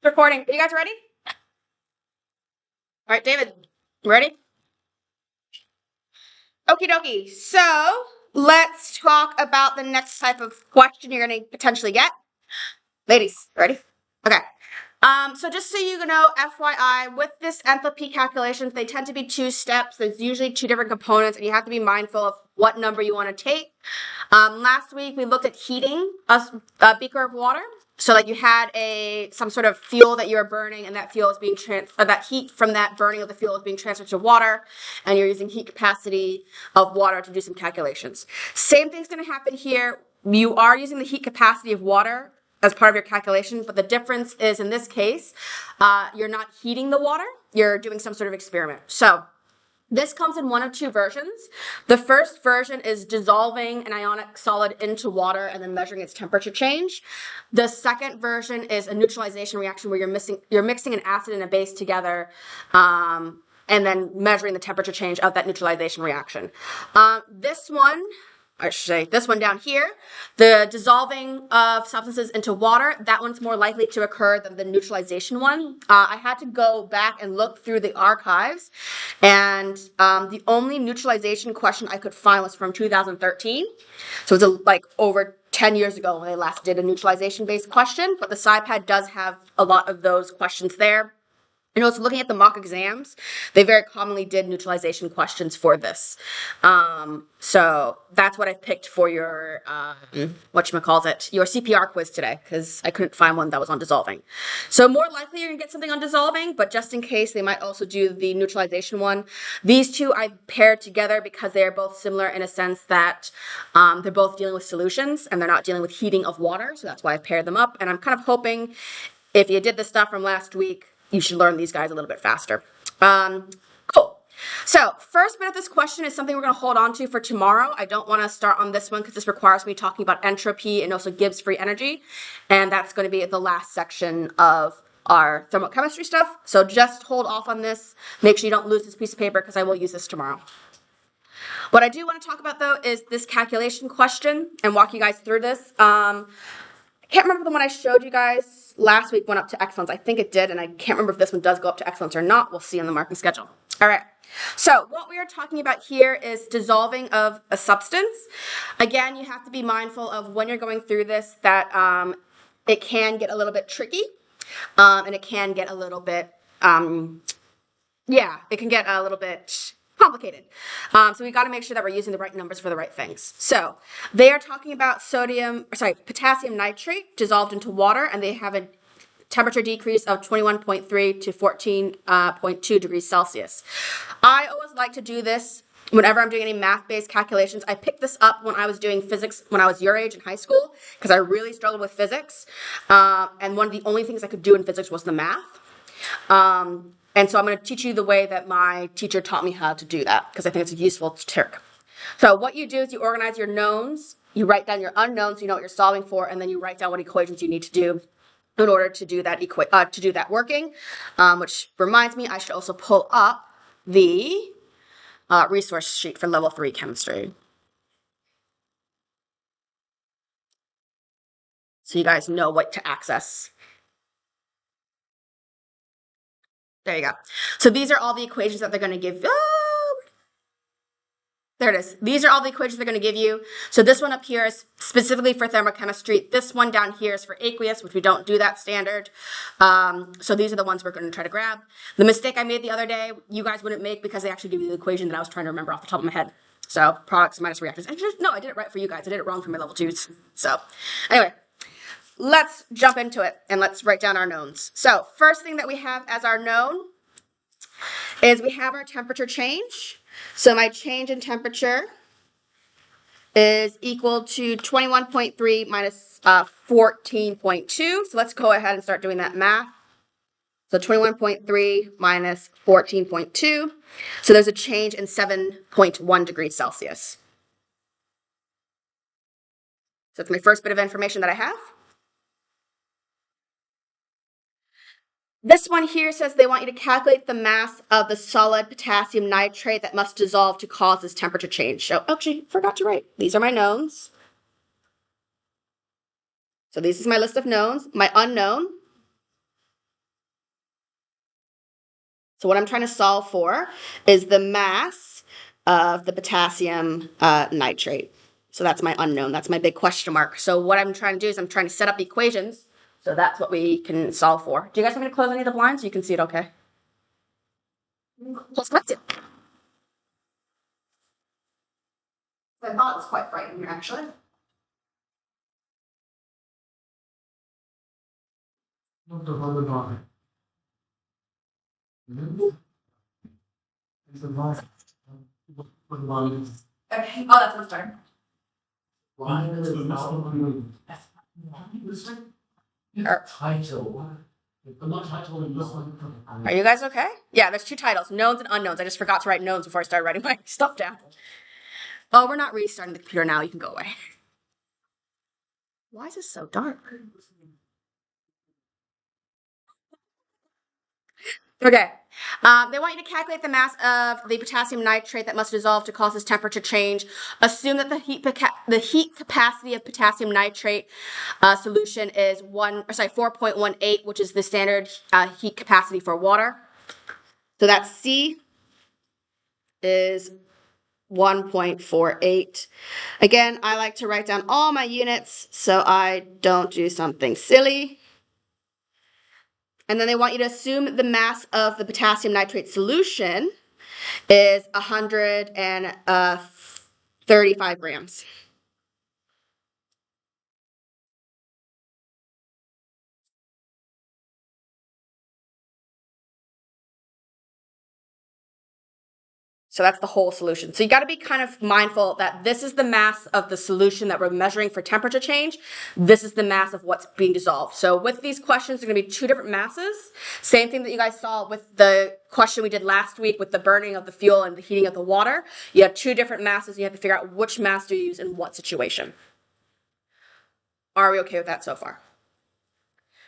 Recording. Are you guys ready? All right, David, ready? Okie dokie. So let's talk about the next type of question you're going to potentially get. Ladies, ready? Okay. So just so you know, FYI, with this enthalpy calculations, they tend to be 2 steps. There's usually 2 different components, and you have to be mindful of what number you want to take. Last week, we looked at heating a beaker of water. So like you had some sort of fuel that you were burning, and that fuel is being that heat from that burning of the fuel is being transferred to water, and you're using heat capacity of water to do some calculations. Same thing's going to happen here. You are using the heat capacity of water as part of your calculation, but the difference is in this case, you're not heating the water, you're doing some sort of experiment. So this comes in one of 2 versions. The first version is dissolving an ionic solid into water and then measuring its temperature change. The second version is a neutralization reaction where you're mixing an acid and a base together and then measuring the temperature change of that neutralization reaction. This one down here, the dissolving of substances into water, that one's more likely to occur than the neutralization one. I had to go back and look through the archives, and the only neutralization question I could find was from 2013. So it's like over 10 years ago when they last did a neutralization-based question, but the SciPad does have a lot of those questions there. And also looking at the mock exams, they very commonly did neutralization questions for this. So that's what I picked for your, your CPR quiz today, because I couldn't find one that was on dissolving. So more likely you're going to get something on dissolving, but just in case, they might also do the neutralization one. These 2 I paired together because they are both similar in a sense that they're both dealing with solutions, and they're not dealing with heating of water. So that's why I paired them up. And I'm kind of hoping if you did the stuff from last week, you should learn these guys a little bit faster. Cool. So first bit of this question is something we're going to hold on to for tomorrow. I don't want to start on this one because this requires me talking about entropy and also Gibbs free energy. And that's going to be the last section of our thermochemistry stuff. So just hold off on this. Make sure you don't lose this piece of paper because I will use this tomorrow. What I do want to talk about, though, is this calculation question and walk you guys through this. I can't remember the one I showed you guys last week went up to excellence. I think it did, and I can't remember if this one does go up to excellence or not. We'll see on the marking schedule. All right. So what we are talking about here is dissolving of a substance. Again, you have to be mindful of when you're going through this that it can get a little bit tricky, and it can get a little bit, it can get a little bit complicated. So we got to make sure that we're using the right numbers for the right things. So they are talking about potassium nitrate dissolved into water, and they have a temperature decrease of 21.3 to 14.2 degrees Celsius. I always like to do this whenever I'm doing any math-based calculations. I picked this up when I was doing physics when I was your age in high school because I really struggled with physics. And one of the only things I could do in physics was the math. And so I'm going to teach you the way that my teacher taught me how to do that because I think it's a useful trick. So what you do is you organize your knowns, you write down your unknowns, so you know what you're solving for, and then you write down what equations you need to do in order to do that working. Which reminds me, I should also pull up the resource sheet for level 3 chemistry. So you guys know what to access. There you go. So these are all the equations that they're going to give. There it is. These are all the equations they're going to give you. So this one up here is specifically for thermochemistry. This one down here is for aqueous, which we don't do that standard. So these are the ones we're going to try to grab. The mistake I made the other day, you guys wouldn't make because they actually give you the equation that I was trying to remember off the top of my head. So products minus reactors. No, I did it right for you guys. I did it wrong for my level 2s. So anyway. Let's jump into it and let's write down our knowns. So first thing that we have as our known is we have our temperature change. So my change in temperature is equal to 21.3 minus 14.2. So let's go ahead and start doing that math. So 21.3 minus 14.2. So there's a change in 7.1 degrees Celsius. So that's my first bit of information that I have. This one here says they want you to calculate the mass of the solid potassium nitrate that must dissolve to cause this temperature change. So actually, forgot to write. These are my knowns. So this is my list of knowns. My unknown So what I'm trying to solve for is the mass of the potassium nitrate. So that's my unknown. That's my big question mark. So what I'm trying to do is I'm trying to set up equations. So that's what we can solve for. Do you guys want me to close any of the blinds so you can see it okay? Let's it. I thought it was quite bright in here, actually. Okay. Oh, that's much better. Are you guys okay? Yeah, there's two titles, knowns and unknowns. I just forgot to write knowns before I started writing my stuff down. Oh, we're not restarting the computer now. You can go away. Why is this so dark? Okay. They want you to calculate the mass of the potassium nitrate that must dissolve to cause this temperature change. Assume that the heat capacity of potassium nitrate solution is 4.18, which is the standard heat capacity for water. So that C is 1.48. Again, I like to write down all my units so I don't do something silly. And then they want you to assume the mass of the potassium nitrate solution is 135 grams. So that's the whole solution. So you got to be kind of mindful that this is the mass of the solution that we're measuring for temperature change. This is the mass of what's being dissolved. So with these questions, there are going to be two different masses. Same thing that you guys saw with the question we did last week with the burning of the fuel and the heating of the water. You have two different masses. You have to figure out which mass do you use in what situation. Are we okay with that so far?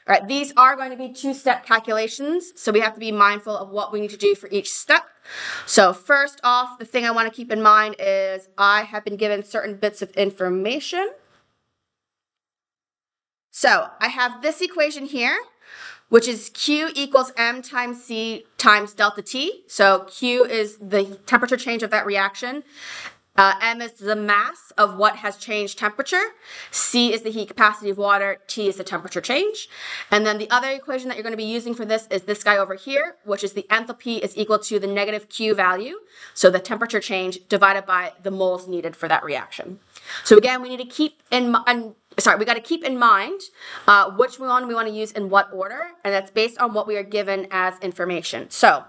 All right, these are going to be two-step calculations, so we have to be mindful of what we need to do for each step. So first off, the thing I want to keep in mind is I have been given certain bits of information. So I have this equation here, which is Q equals M times C times delta T. So Q is the temperature change of that reaction. M is the mass of what has changed temperature. C is the heat capacity of water. T is the temperature change. And then the other equation that you're going to be using for this is this guy over here, which is the enthalpy is equal to the negative Q value. So the temperature change divided by the moles needed for that reaction. So again, we need to keep in mind, we got to keep in mind which one we want to use in what order. And that's based on what we are given as information. So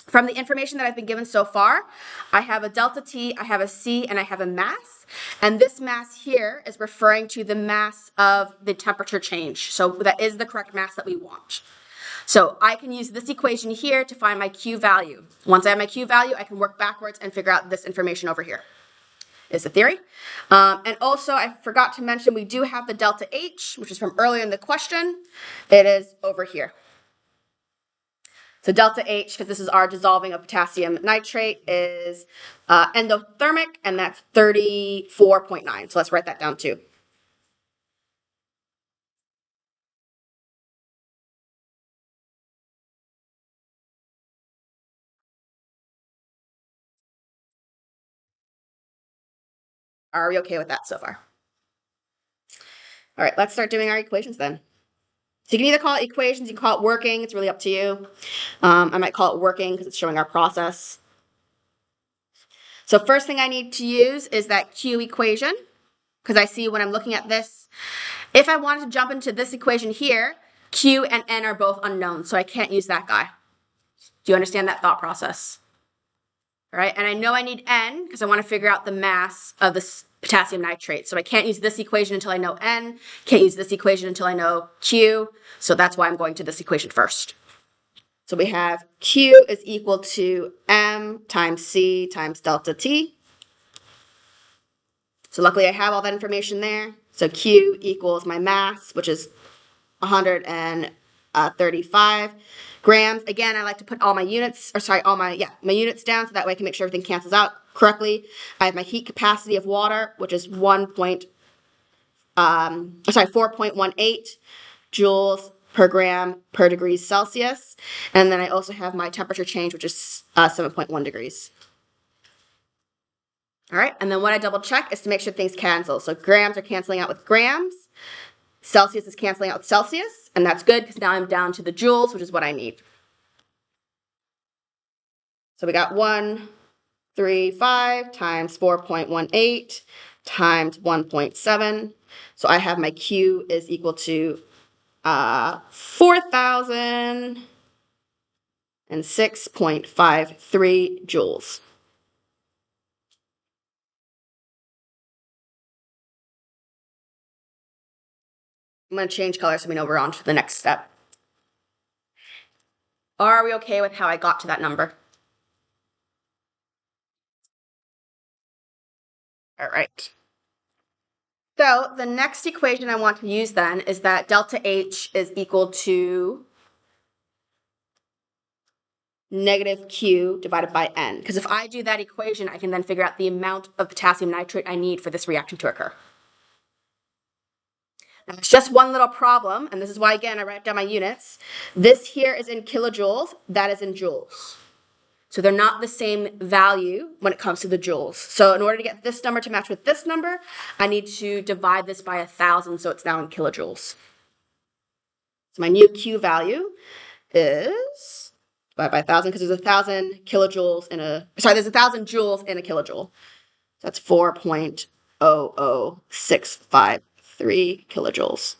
from the information that I've been given so far, I have a delta T, I have a C, and I have a mass. And this mass here is referring to the mass of the temperature change. So that is the correct mass that we want. So I can use this equation here to find my Q value. Once I have my Q value, I can work backwards and figure out this information over here. Is the theory. And also, I forgot to mention, we do have the delta H, which is from earlier in the question. It is over here. So delta H, because this is our dissolving of potassium nitrate, is endothermic, and that's 34.9. So let's write that down too. Are we okay with that so far? All right, let's start doing our equations then. So you can either call it equations, you can call it working, it's really up to you. I might call it working because it's showing our process. So first thing I need to use is that Q equation, because I see when I'm looking at this, if I wanted to jump into this equation here, Q and N are both unknown, so I can't use that guy. Do you understand that thought process? All right, and I know I need N because I want to figure out the mass of this potassium nitrate. So I can't use this equation until I know N, can't use this equation until I know Q, so that's why I'm going to this equation first. So we have Q is equal to M times C times delta T. So luckily I have all that information there. So Q equals my mass, which is 135 grams. Again, I like to put all my units, my units down so that way I can make sure everything cancels out correctly. I have my heat capacity of water, which is 4.18 joules per gram per degrees Celsius. And then I also have my temperature change, which is 7.1 degrees. All right, and then what I double check is to make sure things cancel. So grams are canceling out with grams. Celsius is canceling out with Celsius, and that's good because now I'm down to the joules, which is what I need. So we got 135 times 4.18 times 1.7. So I have my Q is equal to 4,006.53 joules. I'm going to change color so we know we're on to the next step. Are we okay with how I got to that number? All right. So the next equation I want to use then is that delta H is equal to negative Q divided by N. Because if I do that equation, I can then figure out the amount of potassium nitrate I need for this reaction to occur. Now, it's just one little problem, and this is why, again, I write down my units. This here is in kilojoules, that is in joules. So they're not the same value when it comes to the joules. So in order to get this number to match with this number, I need to divide this by 1,000, so it's now in kilojoules. So my new Q value is divided by 1,000 because there's 1,000 kilojoules in a, sorry, there's 1,000 joules in a kilojoule. So that's 4.00653 kilojoules.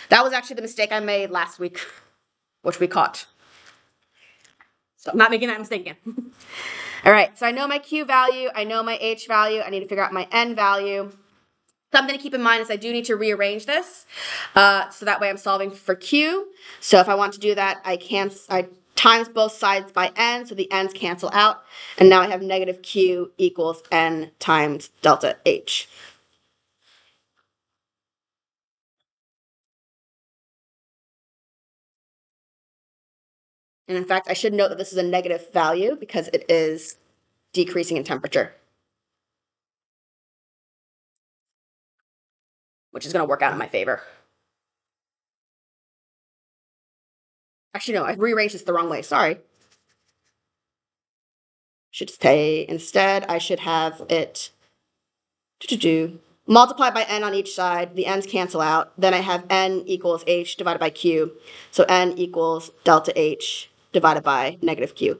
That was actually the mistake I made last week, which we caught. So I'm not making that mistake again. All right, so I know my Q value, I know my H value, I need to figure out my N value. Something to keep in mind is I do need to rearrange this, so that way I'm solving for Q. So if I want to do that, I times both sides by N, so the N's cancel out, and now I have negative Q equals N times delta H. And in fact, I should note that this is a negative value because it is decreasing in temperature, which is going to work out in my favor. Actually, no, I rearranged this the wrong way. Sorry. Should say instead, I should have it multiply by N on each side. The N's cancel out. Then I have N equals H divided by Q. So N equals delta H divided by negative Q.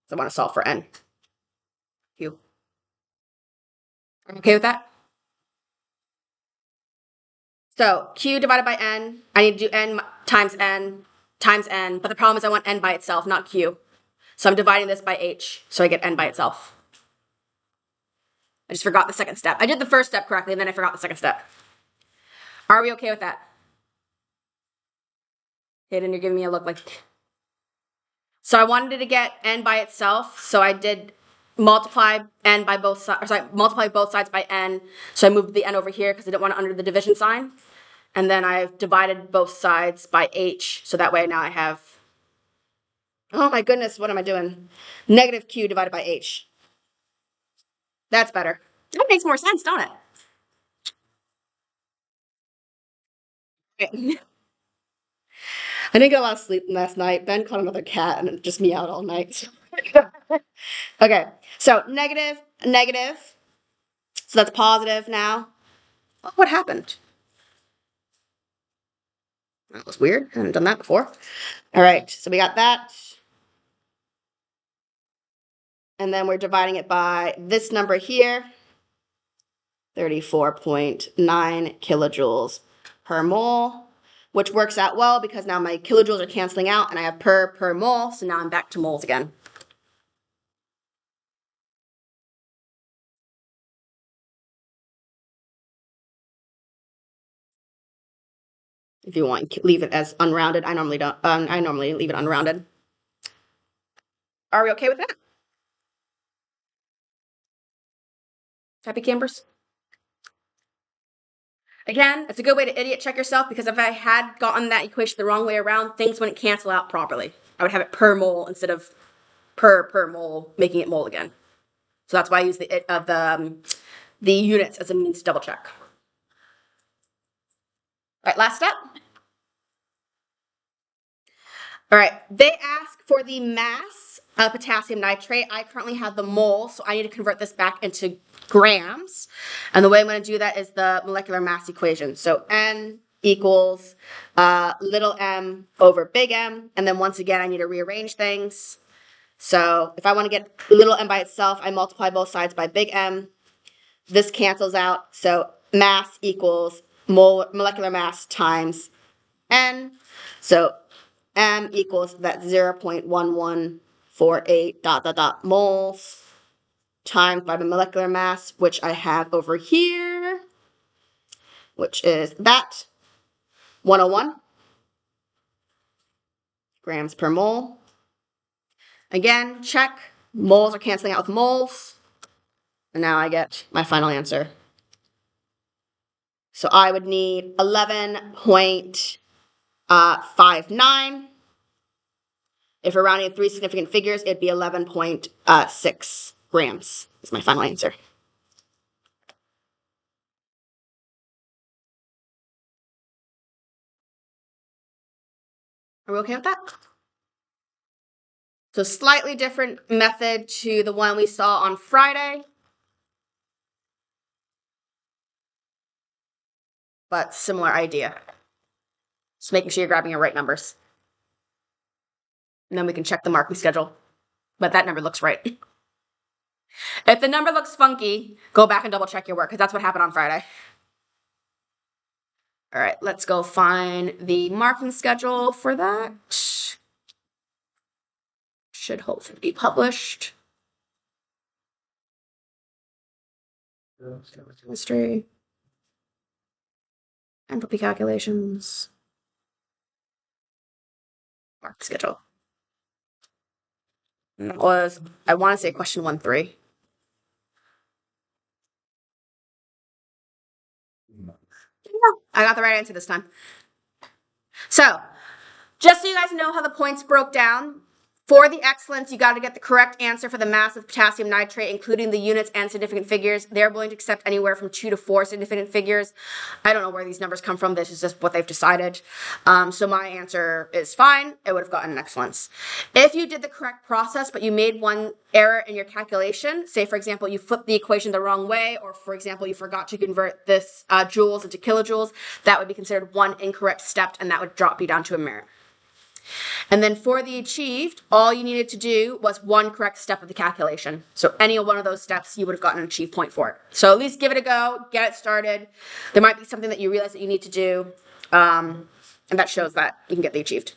So I want to solve for N. Q. Are you okay with that? So Q divided by N, I need to do N times N times N, but the problem is I want N by itself, not Q. So I'm dividing this by H, so I get N by itself. I just forgot the second step. I did the first step correctly, and then I forgot the second step. Are we okay with that? Hayden, you're giving me a look like... So I wanted to get N by itself, so I did multiply N by both sides, or sorry, multiply both sides by N, so I moved the N over here because I didn't want it under the division sign. And then I've divided both sides by H, so that way now I have, oh my goodness, what am I doing? Negative Q divided by H. That's better. That makes more sense, don't it? Okay. I didn't get a lot of sleep last night. Ben caught another cat and it just meowed all night. Okay, so negative, negative. So that's positive now. Oh, what happened? That was weird. I haven't done that before. All right, so we got that. And then we're dividing it by this number here, 34.9 kilojoules per mole, which works out well because now my kilojoules are canceling out and I have per mole, so now I'm back to moles again. If you want, leave it as unrounded. I normally don't. I normally leave it unrounded. Are we okay with that? Happy campers? Again, it's a good way to idiot check yourself because if I had gotten that equation the wrong way around, things wouldn't cancel out properly. I would have it per mole instead of per mole, making it mole again. So that's why I use the units as a means to double check. All right, last step. All right, they ask for the mass of potassium nitrate. I currently have the mole, so I need to convert this back into grams. And the way I'm going to do that is the molecular mass equation. So N equals little m over big M. And then once again, I need to rearrange things. So if I want to get little m by itself, I multiply both sides by big M. This cancels out. So mass equals molecular mass times N. So M equals that 0.1148 ... moles times by the molecular mass, which I have over here, which is that 101 grams per mole. Again, check. Moles are canceling out with moles. And now I get my final answer. So I would need 11.59. If we're rounding to 3 significant figures, it'd be 11.6 grams is my final answer. Are we okay with that? So slightly different method to the one we saw on Friday, but similar idea. Just making sure you're grabbing your right numbers. And then we can check the marking schedule. But that number looks right. If the number looks funky, go back and double check your work, because that's what happened on Friday. All right, let's go find the marking schedule for that. Should hopefully be published. Chemistry. Enthalpy calculations. Mark schedule. And that was, I want to say question 1-3. Yeah, I got the right answer this time. So, just so you guys know how the points broke down, for the excellence, you got to get the correct answer for the mass of potassium nitrate, including the units and significant figures. They're willing to accept anywhere from 2 to 4 significant figures. I don't know where these numbers come from. This is just what they've decided. So my answer is fine. I would have gotten an excellence. If you did the correct process, but you made one error in your calculation, say, for example, you flipped the equation the wrong way, or, for example, you forgot to convert this joules into kilojoules, that would be considered one incorrect step, and that would drop you down to a merit. And then for the achieved, all you needed to do was one correct step of the calculation. So any one of those steps, you would have gotten an achieved point for it. So at least give it a go, get it started. There might be something that you realize that you need to do, and that shows that you can get the achieved.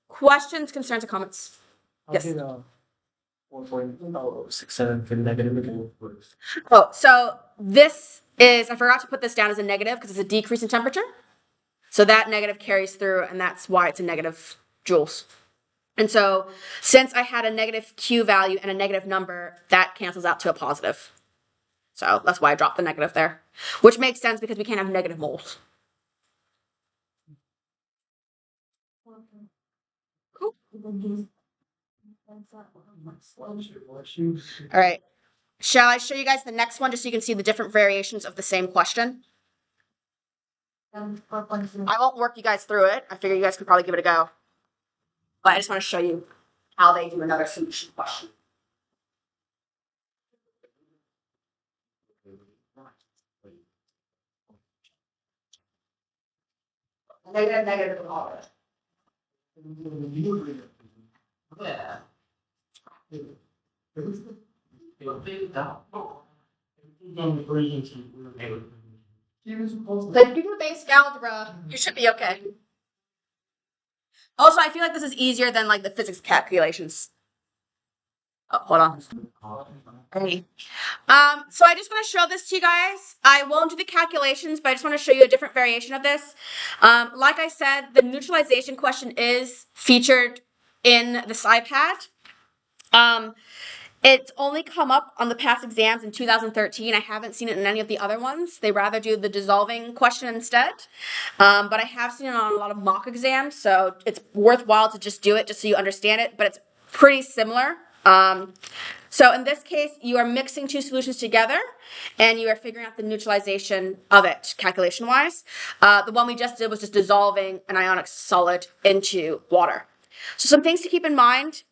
Questions, concerns, or comments? Yes. 1.067 for negative. Oh, so this is, I forgot to put this down as a negative because it's a decrease in temperature. So that negative carries through, and that's why it's a negative joules. And so since I had a negative Q value and a negative number, that cancels out to a positive. So that's why I dropped the negative there, which makes sense because we can't have negative moles. Cool. All right. Shall I show you guys the next one just so you can see the different variations of the same question? I won't work you guys through it. I figure you guys can probably give it a go. But I just want to show you how they do another solution question. Negative, negative, and all of it. Yeah. So if you do basic algebra, you should be okay. Also, I feel like this is easier than like the physics calculations. Oh, hold on. Okay. So I just want to show this to you guys. I won't do the calculations, but I just want to show you a different variation of this. Like I said, the neutralization question is featured in this iPad. It's only come up on the past exams in 2013. I haven't seen it in any of the other ones. They rather do the dissolving question instead. But I have seen it on a lot of mock exams, so it's worthwhile to just do it just so you understand it. But it's pretty similar. So So in this case, you are mixing two solutions together and you are figuring out the neutralization of it calculation-wise. The one we just did was just dissolving an ionic solid into water. So some things to keep in mind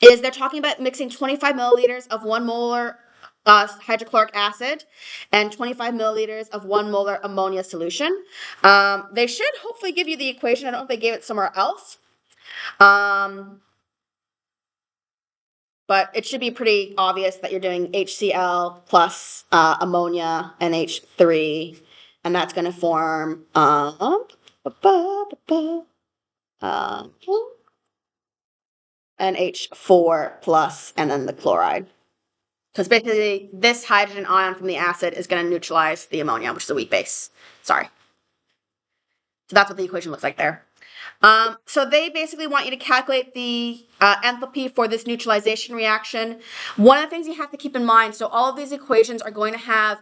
is they're talking about mixing 25 milliliters of 1 molar hydrochloric acid and 25 milliliters of 1 molar ammonia solution. They should hopefully give you the equation. I don't know if they gave it somewhere else. But it should be pretty obvious that you're doing HCl plus ammonia NH3, and that's going to form NH4 plus, and then the chloride. Because basically, this hydrogen ion from the acid is going to neutralize the ammonia, which is a weak base. Sorry. So that's what the equation looks like there. So they basically want you to calculate the enthalpy for this neutralization reaction. One of the things you have to keep in mind, so all of these equations are going to have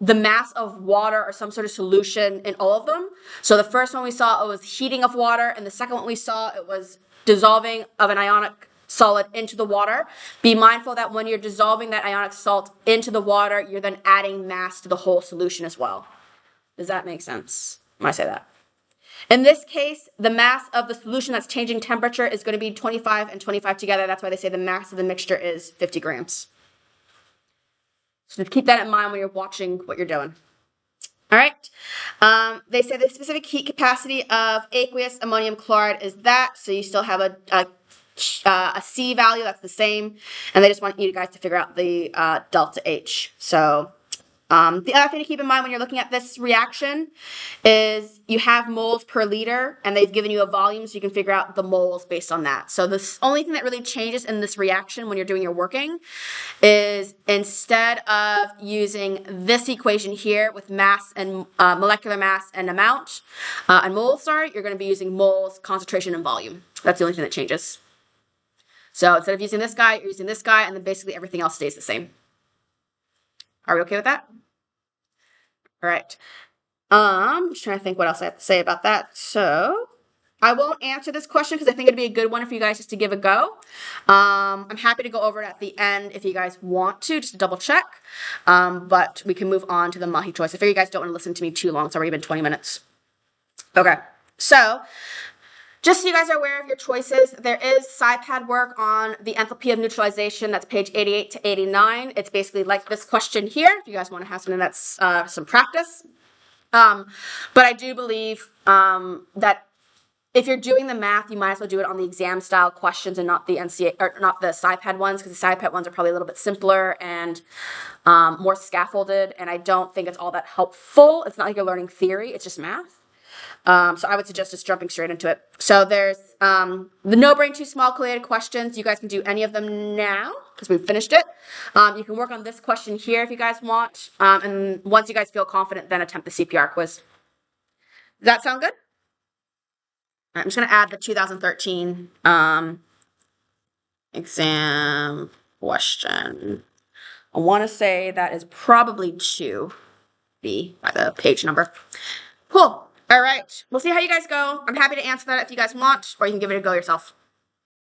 the mass of water or some sort of solution in all of them. So the first one we saw, it was heating of water, and the second one we saw, it was dissolving of an ionic solid into the water. Be mindful that when you're dissolving that ionic salt into the water, you're then adding mass to the whole solution as well. Does that make sense when I say that? In this case, the mass of the solution that's changing temperature is going to be 25 and 25 together. That's why they say the mass of the mixture is 50 grams. So keep that in mind when you're watching what you're doing. All right. They say the specific heat capacity of aqueous ammonium chloride is that. So you still have a C value that's the same. And they just want you guys to figure out the delta H. So the other thing to keep in mind when you're looking at this reaction is you have moles per liter, and they've given you a volume, so you can figure out the moles based on that. So the only thing that really changes in this reaction when you're doing your working is instead of using this equation here with mass and molecular mass and amount and moles, you're going to be using moles, concentration, and volume. That's the only thing that changes. So instead of using this guy, you're using this guy, and then basically everything else stays the same. Are we okay with that? All right. Just trying to think what else I have to say about that. So I won't answer this question because I think it'd be a good one for you guys just to give a go. I'm happy to go over it at the end if you guys want to, just to double check. But we can move on to the Mahi choice. I figure you guys don't want to listen to me too long. It's already been 20 minutes. Okay. So just so you guys are aware of your choices, there is SciPad work on the enthalpy of neutralization. That's page 88 to 89. It's basically like this question here, if you guys want to have something that's some practice. But I do believe that if you're doing the math, you might as well do it on the exam style questions and not the NCA or not the SciPad ones, because the SciPad ones are probably a little bit simpler and more scaffolded. And I don't think it's all that helpful. It's not like you're learning theory; it's just math. So I would suggest just jumping straight into it. So there's the no brain too small collated questions. You guys can do any of them now because we've finished it. You can work on this question here if you guys want. And once you guys feel confident, then attempt the CPR quiz. Does that sound good? I'm just going to add the 2013 exam question. I want to say that is probably 2B by the page number. Cool. All right. We'll see how you guys go. I'm happy to answer that if you guys want, or you can give it a go yourself.